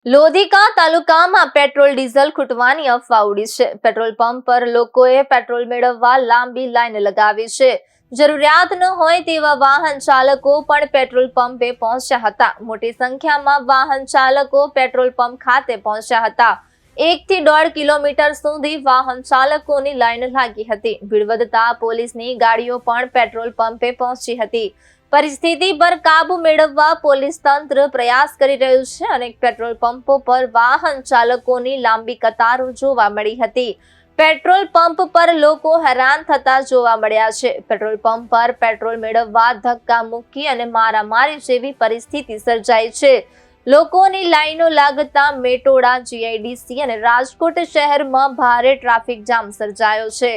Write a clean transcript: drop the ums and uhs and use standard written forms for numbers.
લોધિકા તાલુકામાં petrol diesel ખૂટવાની અફવા ઉડી છે। પેટ્રોલ પંપ પર લોકોએ પેટ્રોલ મેળવવા લાંબી લાઈન લગાવી છે। જરૂરિયાત ન હોય તેવા વાહન ચાલકો પણ પેટ્રોલ પંપે પહોંચ્યા હતા। મોટી સંખ્યામાં વાહન ચાલકો પેટ્રોલ પંપ ખાતે પહોંચ્યા હતા। 1 થી 1.5 કિલોમીટર સુધી વાહન ચાલકોની લાઈન લાગી હતી। ભીડ વધતા પોલીસની ગાડીઓ પણ પેટ્રોલ પંપે પહોંચી હતી। પરિસ્થિતિ પર કાબુ મેળવવા પોલીસ તંત્ર પ્રયાસ કરી રહ્યું છે। અનેક પેટ્રોલ પંપો પર વાહન ચાલકોની લાંબી કતારો જોવા મળી હતી। પેટ્રોલ પંપ પર લોકો હેરાન થતા જોવા મળ્યા છે। પેટ્રોલ પંપ પર પેટ્રોલ મેળવવા ધક્કા મૂકી અને મારામારી જેવી પરિસ્થિતિ સર્જાઈ છે। લોકોની લાઈનો લાગતા મેટોડા, જીઆઈડીસી અને રાજકોટ શહેરમાં ભારે ટ્રાફિક જામ સર્જાયો છે।